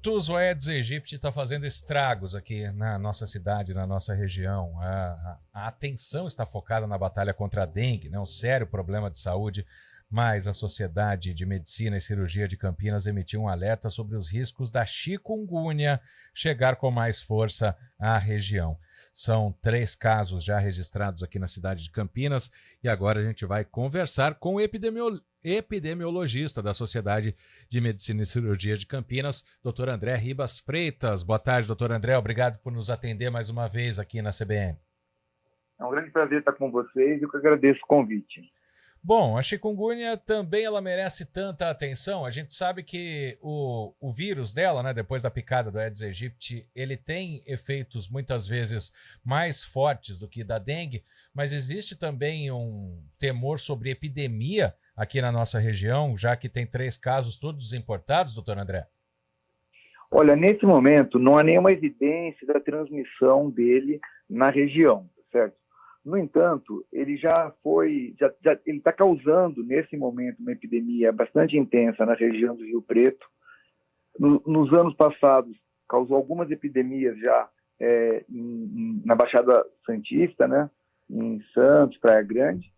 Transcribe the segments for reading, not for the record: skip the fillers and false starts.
minutos, o Aedes aegypti está fazendo estragos aqui na nossa cidade, na nossa região. A atenção está focada na batalha contra a dengue, né? Um sério problema de saúde, mas a Sociedade de Medicina e Cirurgia de Campinas emitiu um alerta sobre os riscos da chikungunya chegar com mais força à região. São 3 casos já registrados aqui na cidade de Campinas e agora a gente vai conversar com o epidemiologista da Sociedade de Medicina e Cirurgia de Campinas, Dr. André Ribas Freitas. Boa tarde, doutor André. Obrigado por nos atender mais uma vez aqui na CBN. É um grande prazer estar com vocês e eu que agradeço o convite. Bom, a chikungunya também ela merece tanta atenção. A gente sabe que o vírus dela, né, depois da picada do Aedes aegypti, ele tem efeitos muitas vezes mais fortes do que da dengue, mas existe também um temor sobre epidemia aqui na nossa região, já que tem 3 casos todos importados, doutor André? Olha, nesse momento não há nenhuma evidência da transmissão dele na região, certo? No entanto, ele ele está causando, nesse momento, uma epidemia bastante intensa na região do Rio Preto. Nos anos passados, causou algumas epidemias já na Baixada Santista, né? Em Santos, Praia Grande.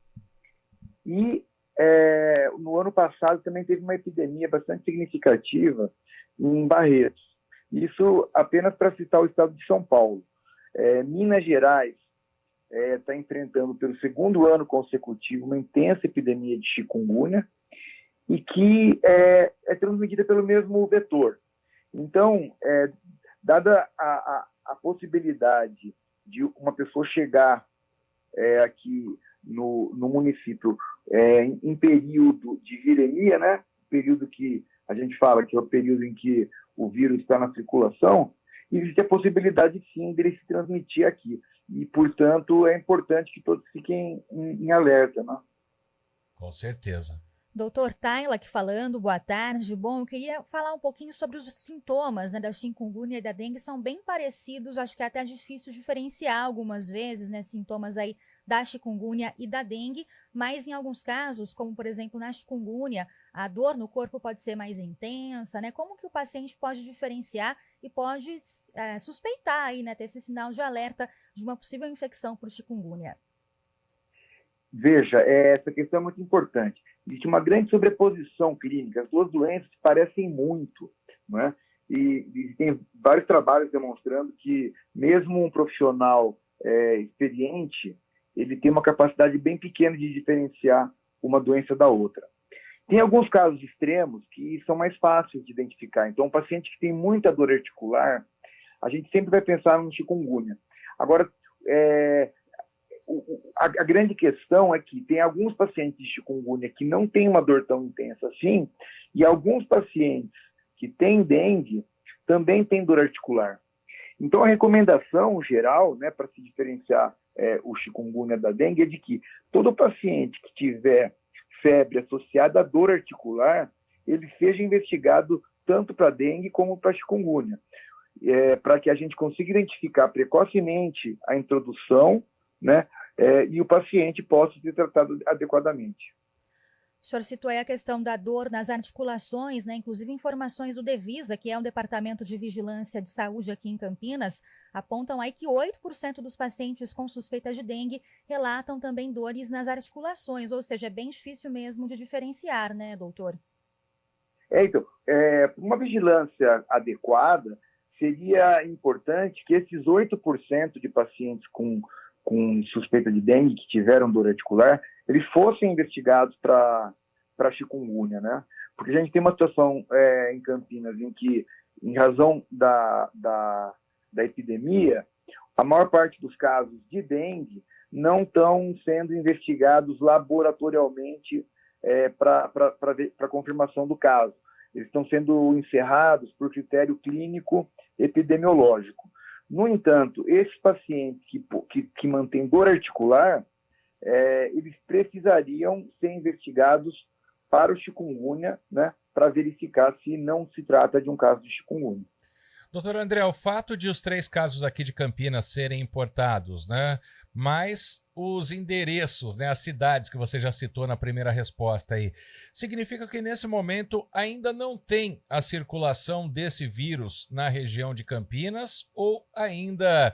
E no ano passado também teve uma epidemia bastante significativa em Barretos. Isso apenas para citar o estado de São Paulo. Minas Gerais está enfrentando pelo 2º ano consecutivo uma intensa epidemia de chikungunya e que é transmitida pelo mesmo vetor. Então, dada a possibilidade de uma pessoa chegar aqui no município em período de viremia, né? Período que a gente fala que é o período em que o vírus está na circulação, existe a possibilidade, sim, dele se transmitir aqui. E, portanto, é importante que todos fiquem em alerta, né? Com certeza. Doutor Tayla aqui falando, boa tarde. Bom, eu queria falar um pouquinho sobre os sintomas, né, da chikungunya e da dengue, são bem parecidos, acho que é até difícil diferenciar algumas vezes, né, sintomas aí da chikungunya e da dengue, mas em alguns casos, como por exemplo na chikungunya, a dor no corpo pode ser mais intensa, né? Como que o paciente pode diferenciar e pode suspeitar aí, né, ter esse sinal de alerta de uma possível infecção por chikungunya? Veja, essa questão é muito importante. Existe uma grande sobreposição clínica. As duas doenças se parecem muito, né? E tem vários trabalhos demonstrando que mesmo um profissional experiente, ele tem uma capacidade bem pequena de diferenciar uma doença da outra. Tem alguns casos extremos que são mais fáceis de identificar. Então, um paciente que tem muita dor articular, a gente sempre vai pensar no chikungunya. Agora, a grande questão é que tem alguns pacientes de chikungunya que não têm uma dor tão intensa assim, e alguns pacientes que têm dengue também têm dor articular. Então, a recomendação geral, né, para se diferenciar o chikungunya da dengue é de que todo paciente que tiver febre associada à dor articular, ele seja investigado tanto para dengue como para chikungunya, para que a gente consiga identificar precocemente a introdução, né, e o paciente possa ser tratado adequadamente. O senhor citou aí a questão da dor nas articulações, né? Inclusive informações do Devisa, que é um departamento de vigilância de saúde aqui em Campinas, apontam aí que 8% dos pacientes com suspeita de dengue relatam também dores nas articulações, ou seja, é bem difícil mesmo de diferenciar, né, doutor? Então, uma vigilância adequada, seria importante que esses 8% de pacientes com suspeita de dengue que tiveram dor articular, eles fossem investigados para chikungunya, né? Porque a gente tem uma situação em Campinas em que, em razão da epidemia, a maior parte dos casos de dengue não estão sendo investigados laboratorialmente para confirmação do caso. Eles estão sendo encerrados por critério clínico epidemiológico. No entanto, esses pacientes que mantêm dor articular, eles precisariam ser investigados para o chikungunya, né, para verificar se não se trata de um caso de chikungunya. Doutor André, o fato de os 3 casos aqui de Campinas serem importados, né? Mas os endereços, né, as cidades que você já citou na primeira resposta aí, significa que nesse momento ainda não tem a circulação desse vírus na região de Campinas ou ainda,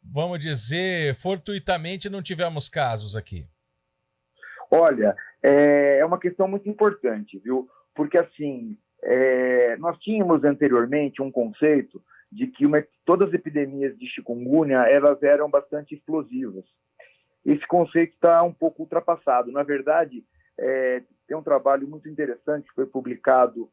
vamos dizer, fortuitamente não tivemos casos aqui? Olha, é uma questão muito importante, viu? Porque, assim, nós tínhamos anteriormente um conceito de que todas as epidemias de chikungunya elas eram bastante explosivas. Esse conceito está um pouco ultrapassado. Na verdade, tem um trabalho muito interessante que foi publicado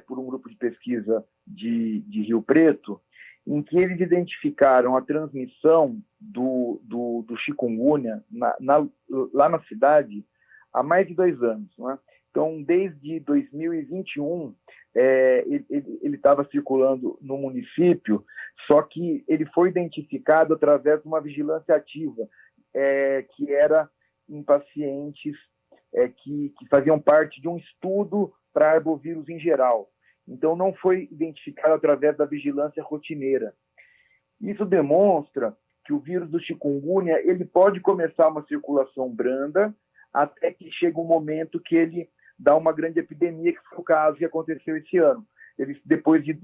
por um grupo de pesquisa de Rio Preto, em que eles identificaram a transmissão do chikungunya lá na cidade há mais de 2 anos, não é? Então, desde 2021, ele estava circulando no município, só que ele foi identificado através de uma vigilância ativa, que era em pacientes que faziam parte de um estudo para arbovírus em geral. Então, não foi identificado através da vigilância rotineira. Isso demonstra que o vírus do chikungunya ele pode começar uma circulação branda até que chega um momento que ele dá uma grande epidemia, que foi o caso que aconteceu esse ano. Eles, depois de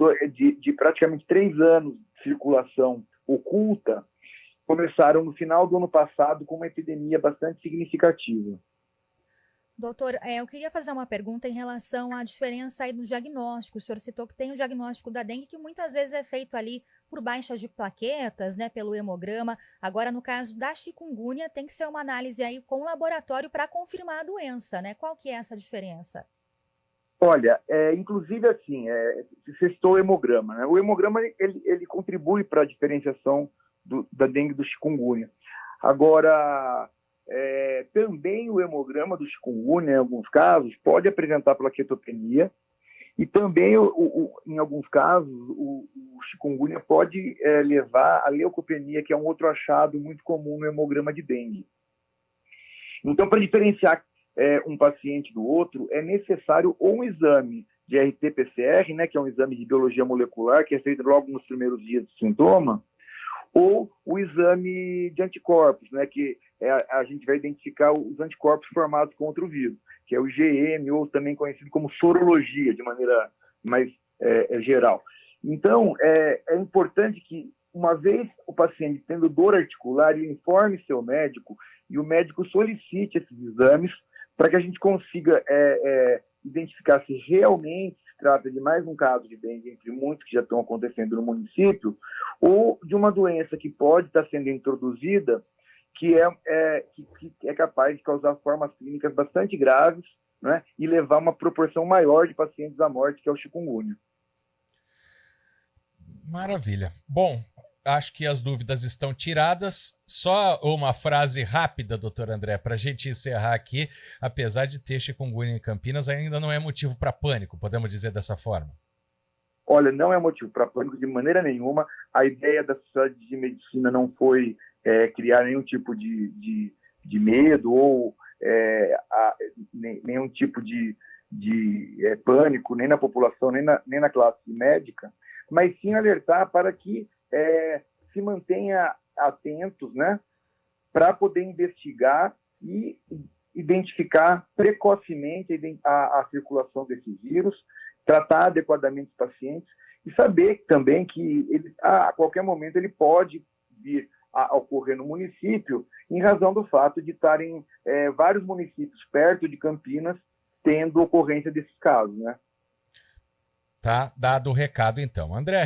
praticamente 3 anos de circulação oculta, começaram no final do ano passado com uma epidemia bastante significativa. Doutor, eu queria fazer uma pergunta em relação à diferença aí do diagnóstico. O senhor citou que tem o diagnóstico da dengue, que muitas vezes é feito ali por baixa de plaquetas, né, pelo hemograma. Agora, no caso da chikungunya, tem que ser uma análise aí com o laboratório para confirmar a doença, né? Qual que é essa diferença? Olha, inclusive assim, você citou o hemograma, né? O hemograma, ele contribui para a diferenciação da dengue e do chikungunya. Agora, também o hemograma do chikungunya, em alguns casos, pode apresentar plaquetopenia e também, em alguns casos, o chikungunya pode levar à leucopenia, que é um outro achado muito comum no hemograma de dengue. Então, para diferenciar um paciente do outro, é necessário ou um exame de RT-PCR, né, que é um exame de biologia molecular, que é feito logo nos primeiros dias do sintoma, ou o exame de anticorpos, né, que a gente vai identificar os anticorpos formados contra o vírus, que é o IgM, ou também conhecido como sorologia, de maneira mais geral. Então, é importante que, uma vez o paciente tendo dor articular, ele informe seu médico e o médico solicite esses exames para que a gente consiga identificar se realmente se trata de mais um caso de dengue, entre muitos que já estão acontecendo no município, ou de uma doença que pode estar sendo introduzida, que é capaz de causar formas clínicas bastante graves, né, e levar uma proporção maior de pacientes à morte, que é o chikungunya. Maravilha. Bom, acho que as dúvidas estão tiradas. Só uma frase rápida, doutor André, para a gente encerrar aqui. Apesar de ter chikungunya em Campinas, ainda não é motivo para pânico, podemos dizer dessa forma? Olha, não é motivo para pânico de maneira nenhuma. A ideia da Sociedade de Medicina não foi criar nenhum tipo de medo ou nenhum tipo de pânico, nem na população, nem na classe médica, mas sim alertar para que se mantenha atentos, né, para poder investigar e identificar precocemente a circulação desse vírus, tratar adequadamente os pacientes e saber também que a qualquer momento ele pode vir a ocorrer no município, em razão do fato de estarem vários municípios perto de Campinas tendo ocorrência desses casos, né? Tá dado o recado, então. André